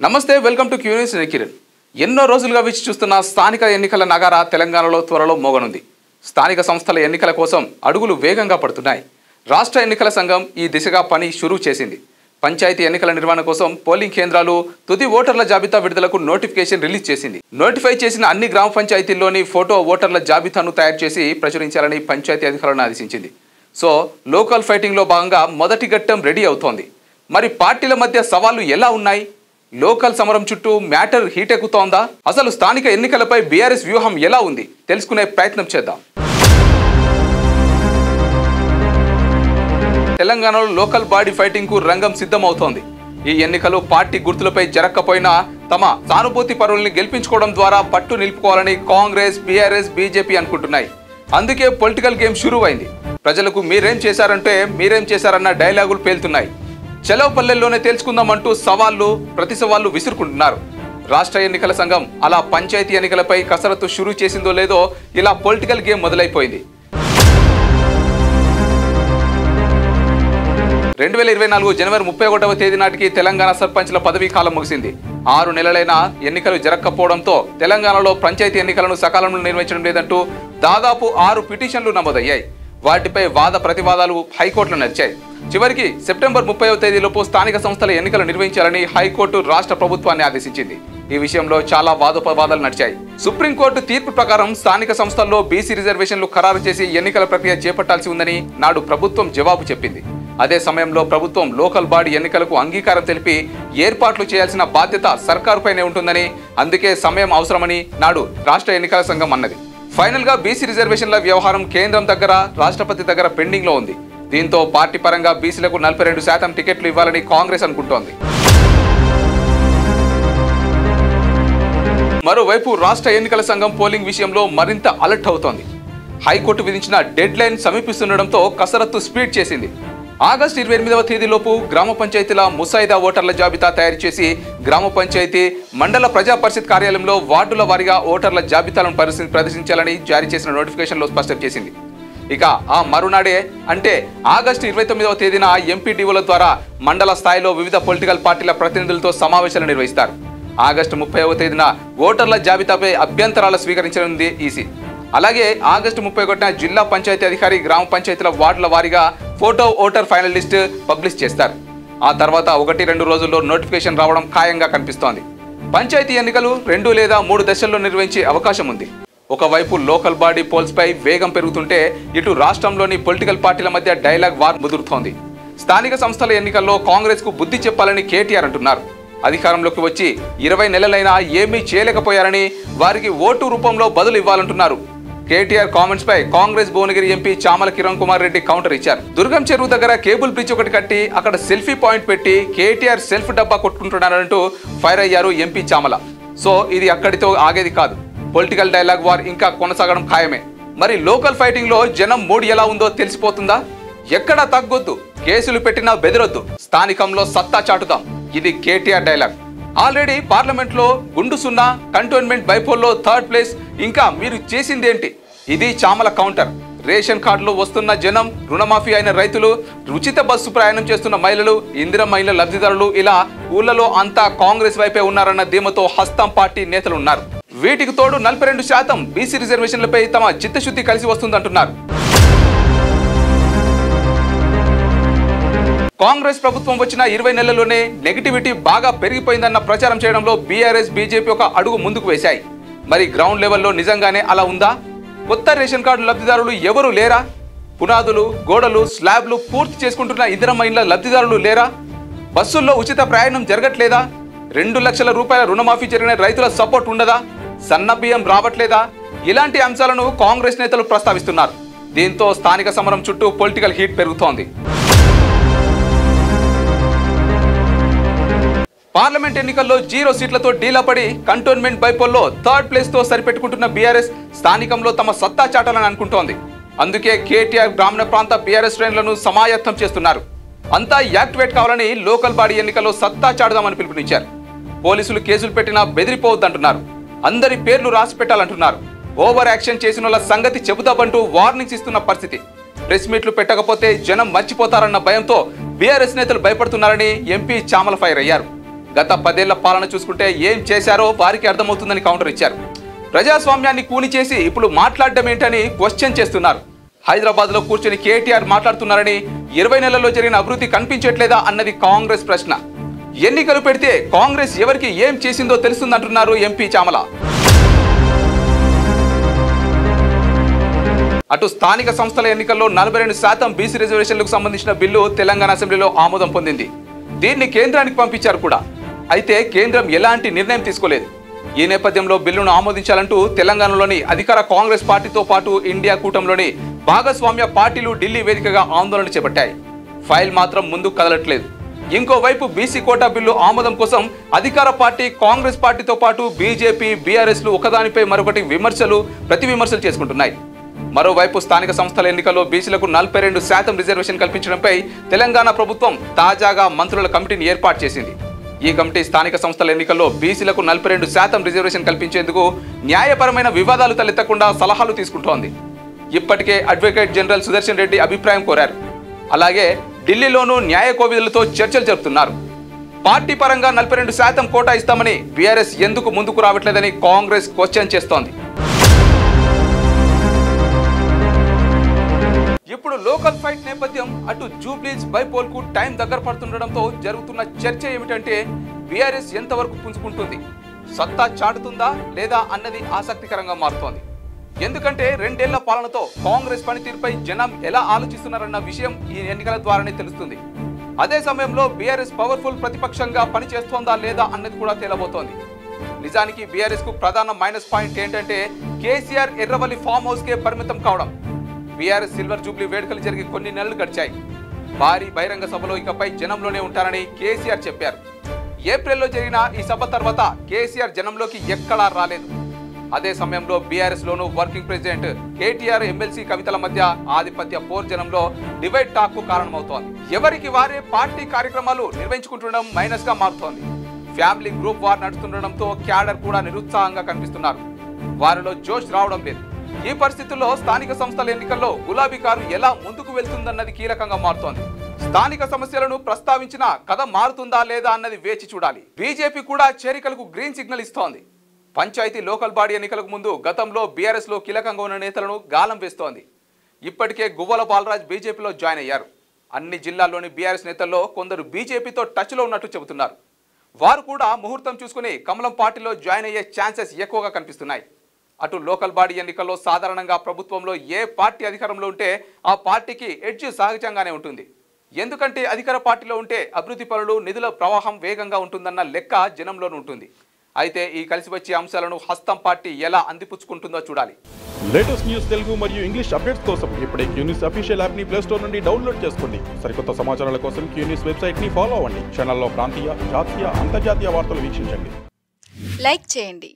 నమస్తే, welcome to క్యూనిస్ Kiran. ఎన్నో రోజులుగా వేచి చూస్తున్న స్థానిక ఎన్నికల నగారా తెలంగాణలో త్వరలో మోగనుంది. స్థానిక సంస్థల ఎన్నికల కోసం అడుగులు వేగంగా పడుతున్నాయి. రాష్ట్ర ఎన్నికల సంఘం ఈ దిశగా పని షురూ చేసింది. పంచాయతీ ఎన్నికల నిర్వహణ కోసం పోలింగ్ కేంద్రాలు, తుది ఓటర్ల జాబితా విడుదలకు నోటిఫికేషన్ రిలీజ్ చేసింది. నోటిఫై చేసిన అన్ని గ్రామ పంచాయతీల్లోని ఫోటో ఓటర్ల జాబితాను తయారు చేసి ప్రచురించాలని పంచాయతీ అధికారులను ఆదేశించింది. సో లోకల్ ఫైటింగ్లో భాగంగా మొదటి ఘట్టం రెడీ అవుతోంది. మరి పార్టీల మధ్య సవాళ్లు ఎలా ఉన్నాయి? లోకల్ సమరం చుట్టూ మ్యాటర్ హీట్ ఎక్కుతోందా? అసలు స్థానిక ఎన్నికలపై బీఆర్ఎస్ వ్యూహం ఎలా ఉంది తెలుసుకునే ప్రయత్నం చేద్దాం. తెలంగాణలో లోకల్ బాడీ ఫైటింగ్ కు రంగం సిద్ధమవుతోంది. ఈ ఎన్నికలు పార్టీ గుర్తులపై జరగకపోయినా తమ సానుభూతి పరువుల్ని గెలిపించుకోవడం ద్వారా పట్టు నిలుపుకోవాలని కాంగ్రెస్, బీఆర్ఎస్, బీజేపీ అనుకుంటున్నాయి. అందుకే పొలిటికల్ గేమ్ షురూ అయింది. ప్రజలకు మీరేం చేశారంటే మీరేం చేశారన్న డైలాగులు పేలుతున్నాయి. చలో పల్లెల్లోనే తెలుసుకుందామంటూ ప్రతి సవాళ్లు విసురుకుంటున్నారు. రాష్ట్ర ఎన్నికల సంఘం అలా పంచాయతీ ఎన్నికలపై కసరత్తు షురూ చేసిందో లేదో ఇలా పొలిటికల్ గేమ్ మొదలైపోయింది. 2024 జనవరి 31వ తేదీ నాటికి తెలంగాణ సర్పంచ్ల పదవీ కాలం ముగిసింది. 6 నెలలైనా ఎన్నికలు జరగకపోవడంతో తెలంగాణలో పంచాయతీ ఎన్నికలను సకాలంలో నిర్వహించడం లేదంటూ దాదాపు 6 పిటిషన్లు నమోదయ్యాయి. వాటిపై వాద ప్రతివాదాలు హైకోర్టులో నడిచాయి. చివరికి సెప్టెంబర్ 30వ తేదీలోపు స్థానిక సంస్థల ఎన్నికలు నిర్వహించాలని హైకోర్టు రాష్ట్ర ప్రభుత్వాన్ని ఆదేశించింది. ఈ విషయంలో చాలా వాదోపవాదాలు నడిచాయి. సుప్రీంకోర్టు తీర్పు ప్రకారం స్థానిక సంస్థల్లో బీసీ రిజర్వేషన్లు ఖరారు చేసి ఎన్నికల ప్రక్రియ చేపట్టాల్సి ఉందని నాడు ప్రభుత్వం జవాబు చెప్పింది. అదే సమయంలో ప్రభుత్వం లోకల్ బాడీ ఎన్నికలకు అంగీకారం తెలిపి ఏర్పాట్లు చేయాల్సిన బాధ్యత సర్కారుపైనే ఉంటుందని, అందుకే సమయం అవసరమని నాడు రాష్ట్ర ఎన్నికల సంఘం అన్నది. ఫైనల్ గా బీసీ రిజర్వేషన్ల వ్యవహారం కేంద్రం దగ్గర, రాష్ట్రపతి దగ్గర పెండింగ్ లో ఉంది. దీంతో పార్టీ పరంగా బీసీలకు 42% టికెట్లు ఇవ్వాలని కాంగ్రెస్ అనుకుంటోంది. మరోవైపు రాష్ట్ర ఎన్నికల సంఘం పోలింగ్ విషయంలో మరింత అలర్ట్ అవుతోంది. హైకోర్టు విధించిన డెడ్ లైన్ సమీపిస్తుండటంతో కసరత్తు స్పీడ్ చేసింది. ఆగస్టు 28వ తేదీలోపు గ్రామ పంచాయతీల ముసాయిదా ఓటర్ల జాబితా తయారు చేసి గ్రామ పంచాయతీ, మండల ప్రజా పరిషత్ కార్యాలయంలో వార్డుల వారీగా ఓటర్ల జాబితాలను ప్రదర్శించాలని జారీ చేసిన నోటిఫికేషన్లో స్పష్టం చేసింది. ఇక ఆ మరునాడే అంటే ఆగస్టు 29వ తేదీన ఎంపీడీఓల ద్వారా మండల స్థాయిలో వివిధ పొలిటికల్ పార్టీల ప్రతినిధులతో సమావేశాలు నిర్వహిస్తారు. ఆగస్టు 30వ తేదీన ఓటర్ల జాబితాపై అభ్యంతరాలు స్వీకరించనుంది ఈసీ. అలాగే ఆగస్టు 31న జిల్లా పంచాయతీ అధికారి గ్రామ పంచాయతీల వార్డుల వారీగా photo voter final list publish చేస్తారు. ఆ తర్వాత 1-2 రోజుల్లో నోటిఫికేషన్ రావడం ఖాయంగా కనిపిస్తోంది. పంచాయతీ ఎన్నికలు 2 లేదా 3 దశల్లో నిర్వహించే అవకాశం ఉంది. ఒకవైపు లోకల్ బాడీ పోల్స్ పై వేగం పెరుగుతుంటే ఇటు రాష్ట్రంలోని పొలిటికల్ పార్టీల మధ్య డైలాగ్ వార్ ముదురుతోంది. స్థానిక సంస్థల ఎన్నికల్లో కాంగ్రెస్ కు బుద్ధి చెప్పాలని కేటీఆర్ అంటున్నారు. అధికారంలోకి వచ్చి 20 నెలలైనా ఏమీ చేయలేకపోయారని, వారికి ఓటు రూపంలో బదులు ఇవ్వాలంటున్నారు. కేటీఆర్ కామెంట్స్ పై కాంగ్రెస్ భువనగిరి ఎంపీ చామల కిరణ్ కుమార్ రెడ్డి కౌంటర్ ఇచ్చారు. దుర్గం చెరువు దగ్గర కేబుల్ బ్రిడ్జ్ ఒకటి కట్టి అక్కడ సెల్ఫీ పాయింట్ పెట్టి కేటీఆర్ సెల్ఫ్ డబ్బా కొట్టుకుంటున్నారంటూ ఫైర్ అయ్యారు ఎంపీ చామల. సో ఇది అక్కడితో ఆగేది కాదు. పొలిటికల్ డైలాగ్ వార్ ఇంకా కొనసాగడం ఖాయమే. మరి లోకల్ ఫైటింగ్ లో జనం మూడ్ ఎలా ఉందో తెలిసిపోతుందా? ఎక్కడా తగ్గొద్దు, కేసులు పెట్టినా బెదరొద్దు, స్థానికంలో సత్తా చాటుదాం, ఇది కేటీఆర్ డైలాగ్. ఆల్రెడీ పార్లమెంట్ లో గుండు సున్నా, కంటోన్మెంట్ బైపోల్లో 3rd ప్లేస్, ఇంకా మీరు చేసిందేంటి? ఇది చామల కౌంటర్. రేషన్ కార్డులు వస్తున్న జనం, రుణమాఫీ అయిన రైతులు, ఉచిత బస్సు ప్రయాణం చేస్తున్న మహిళలు, ఇందిరా మహిళ లబ్ధిదారులు, ఇలా ఊళ్ళలో అంతా కాంగ్రెస్ వైపే ఉన్నారన్న ధీమతో హస్తం పార్టీ నేతలు ఉన్నారు. వీటికి తోడు 42% బీసీ రిజర్వేషన్లపై తమ చిత్తశుద్ధి కలిసి వస్తుందంటున్నారు. కాంగ్రెస్ ప్రభుత్వం వచ్చిన 20 నెలల్లోనే నెగిటివిటీ బాగా పెరిగిపోయిందన్న ప్రచారం చేయడంలో బీఆర్ఎస్, బీజేపీ ఒక అడుగు ముందుకు వేశాయి. మరి గ్రౌండ్ లెవెల్లో నిజంగానే అలా ఉందా? కొత్త రేషన్ కార్డు లబ్ధిదారులు ఎవరు లేరా? పునాదులు, గోడలు, స్లాబ్లు పూర్తి చేసుకుంటున్న ఇందిరా మహిళ లబ్ధిదారులు లేరా? బస్సుల్లో ఉచిత ప్రయాణం జరగట్లేదా? 2 లక్షల రూపాయల రుణమాఫీ జరిగిన రైతుల సపోర్ట్ ఉండదా? సన్న బియ్యం రావట్లేదా? ఇలాంటి అంశాలను కాంగ్రెస్ నేతలు ప్రస్తావిస్తున్నారు. దీంతో స్థానిక సమరం చుట్టూ పొలిటికల్ హీట్ పెరుగుతోంది. పార్లమెంట్ ఎన్నికల్లో 0 సీట్లతో డీలా పడి కంటోన్మెంట్ బైపోల్లో 3rd ప్లేస్ తో సరిపెట్టుకుంటున్న బీఆర్ఎస్ స్థానికంలో తమ సత్తా చాటాలని అనుకుంటోంది. అందుకే కేటీఆర్ గ్రామీణ ప్రాంత బీఆర్ఎస్ శ్రేణులను సమాయత్తం చేస్తున్నారు. అంతా యాక్టివేట్ కావాలని లోకల్ బాడీ ఎన్నికల్లో సత్తా చాటుదామని పిలుపునిచ్చారు. పోలీసులు కేసులు పెట్టినా బెదిరిపోవద్దంటున్నారు. అందరి పేర్లు రాసి పెట్టాలంటున్నారు. ఓవర్ యాక్షన్ చేసిన సంగతి చెబుతాబంటూ వార్నింగ్స్ ఇస్తున్న పరిస్థితి. ప్రెస్ మీట్లు పెట్టకపోతే జనం మర్చిపోతారన్న భయంతో బీఆర్ఎస్ నేతలు భయపడుతున్నారని ఎంపీ చామల ఫైర్ అయ్యారు. గత 10 ఏళ్ల పాలన చూసుకుంటే ఏం చేశారో వారికి అర్థమవుతుందని కౌంటర్ ఇచ్చారు. ప్రజాస్వామ్యాన్ని కూని చేసి ఇప్పుడు మాట్లాడడం ఏంటని క్వశ్చన్ చేస్తున్నారు. హైదరాబాద్లో కూర్చొని కేటీఆర్ మాట్లాడుతున్నారని 20 నెలల్లో జరిగిన అభివృద్ధి కనిపించట్లేదా అన్నది కాంగ్రెస్ ప్రశ్న. ఎన్నికలు పెడితే కాంగ్రెస్ ఎవరికి ఏం చేసిందో తెలుస్తుందంటున్నారు ఎంపీ చామల. అటు స్థానిక సంస్థల ఎన్నికల్లో 42% బీసీ రిజర్వేషన్లకు సంబంధించిన బిల్లు తెలంగాణ అసెంబ్లీలో ఆమోదం పొందింది. దీన్ని కేంద్రానికి పంపించారు కూడా. అయితే కేంద్రం ఎలాంటి నిర్ణయం తీసుకోలేదు. ఈ నేపథ్యంలో బిల్లును ఆమోదించాలంటూ తెలంగాణలోని అధికార కాంగ్రెస్ పార్టీతో పాటు ఇండియా కూటమిలోని భాగస్వామ్య పార్టీలు ఢిల్లీ వేదికగా ఆందోళన చేపట్టాయి. ఫైల్ మాత్రం ముందుకు కదలట్లేదు. ఇంకోవైపు బీసీ కోటా బిల్లు ఆమోదం కోసం అధికార పార్టీ కాంగ్రెస్ పార్టీతో పాటు బీజేపీ, బీఆర్ఎస్లు ఒకదానిపై మరొకటి ప్రతి విమర్శలు చేసుకుంటున్నాయి. మరోవైపు స్థానిక సంస్థల ఎన్నికల్లో బీసీలకు 42% రిజర్వేషన్ కల్పించడంపై తెలంగాణ ప్రభుత్వం తాజాగా మంత్రుల కమిటీని ఏర్పాటు చేసింది. ఈ కమిటీ స్థానిక సంస్థల ఎన్నికల్లో బీసీలకు 42% రిజర్వేషన్ కల్పించేందుకు న్యాయపరమైన వివాదాలు తలెత్తకుండా సలహాలు తీసుకుంటోంది. ఇప్పటికే అడ్వకేట్ జనరల్ సుదర్శన్ రెడ్డి అభిప్రాయం కోరారు. అలాగే ఢిల్లీలోనూ న్యాయ కోవిదులతో చర్చలు జరుపుతున్నారు. పార్టీ పరంగా 42% కోటా ఇస్తామని బీఆర్ఎస్ ఎందుకు ముందుకు రావట్లేదని కాంగ్రెస్ క్వశ్చన్ చేస్తోంది. ఇప్పుడు లోకల్ ఫైట్ నేపథ్యం అటు జూబ్లీస్ బైపోల్ కు టైం దగ్గర పడుతుండడంతో జరుగుతున్న చర్చ ఏమిటంటే బీఆర్ఎస్ ఎంతవరకు పుంజుకుంటుంది, సత్తా చాటుతుందా లేదా అన్నది ఆసక్తికరంగా మారుతోంది. ఎందుకంటే 2 ఏళ్ల పాలనతో కాంగ్రెస్ పనితీరుపై జనం ఎలా ఆలోచిస్తున్నారన్న విషయం ఈ ఎన్నికల ద్వారానే తెలుస్తుంది. అదే సమయంలో బీఆర్ఎస్ పవర్ఫుల్ ప్రతిపక్షంగా పనిచేస్తోందా లేదా అన్నది కూడా తేలబోతోంది. నిజానికి బీఆర్ఎస్ కు ప్రధాన మైనస్ పాయింట్ ఏంటంటే కేసీఆర్ ఎర్రవల్లి ఫామ్ హౌస్ కే పరిమితం కావడం. బీఆర్ఎస్ సిల్వర్ జూబ్లీ వేడుకలు జరిగి కొన్ని నెలలు గడిచాయి. భారీ బహిరంగ సభలో ఇకపై జనంలోనే ఉంటారని కేసీఆర్ చెప్పారు. ఏప్రిల్లో జరిగిన ఈ సభ తర్వాత కేసీఆర్ జనంలోకి ఎక్కడా రాలేదు. అదే సమయంలో బీఆర్ఎస్ లోను వర్కింగ్ ప్రెసిడెంట్ కేటీఆర్, ఎమ్మెల్సీ కవితల మధ్య ఆధిపత్య పోర్ జనంలో డివైడ్ టాక్ కు కారణమవుతోంది. ఎవరికి వారే పార్టీ కార్యక్రమాలు నిర్వహించుకుంటుండడం మైనస్ గా మారుతోంది. ఫ్యామిలీ గ్రూప్ వార్ నడుస్తుండడంతో క్యాడర్ కూడా నిరుత్సాహంగా కనిపిస్తున్నారు. వారిలో జోష్ రావడం లేదు. ఈ పరిస్థితుల్లో స్థానిక సంస్థల ఎన్నికల్లో గులాబీ కారు ఎలా ముందుకు వెళ్తుందన్నది కీలకంగా మారుతోంది. స్థానిక సమస్యలను ప్రస్తావించిన కథ మారుతుందా లేదా అన్నది వేచి చూడాలి. బీజేపీ కూడా చేరికలకు గ్రీన్ సిగ్నల్ ఇస్తోంది. పంచాయతీ లోకల్ బాడీ ఎన్నికలకు ముందు గతంలో బీఆర్ఎస్ లో కీలకంగా ఉన్న నేతలను గాలం వేస్తోంది. ఇప్పటికే గువ్వల బాలరాజ్ బీజేపీలో జాయిన్ అయ్యారు. అన్ని జిల్లాల్లోని బీఆర్ఎస్ నేతల్లో కొందరు బీజేపీతో టచ్లో ఉన్నట్టు చెబుతున్నారు. వారు కూడా ముహూర్తం చూసుకుని కమలం పార్టీలో జాయిన్ అయ్యే ఛాన్సెస్ ఎక్కువగా కనిపిస్తున్నాయి. అటు లోకల్ బాడీ ఎన్నికల్లో సాధారణంగా ప్రభుత్వంలో ఏ పార్టీ అధికారంలో ఉంటే ఆ పార్టీకి ఎడ్జ్ సహజంగానే ఉంటుంది. ఎందుకంటే అధికార పార్టీలో ఉంటే అభివృద్ధి పనులు, నిధుల ప్రవాహం వేగంగా ఉంటుందన్న లెక్క జనంలోనూ ఉంటుంది. అయితే ఈ కలిసి వచ్చే అంశాలను హస్తం పార్టీ ఎలా అందిపుచ్చుకుంటుందో చూడాలి. లేటెస్ట్ న్యూస్ తెలుగు మరియు ఇంగ్లీష్ అప్డేట్స్ కోసం ఇప్పుడే క్యూన్యూస్ అఫీషియల్ యాప్ ని ప్లే స్టోర్ నుండి డౌన్లోడ్ చేసుకోండి. సరికొత్త సమాచారాల కోసం క్యూన్యూస్ వెబ్సైట్ ని ఫాలో అవ్వండి. ఛానల్లో ప్రాంతీయ, జాతీయ, అంతర్జాతీయ వార్తలు వీక్షించండి. లైక్ చేయండి.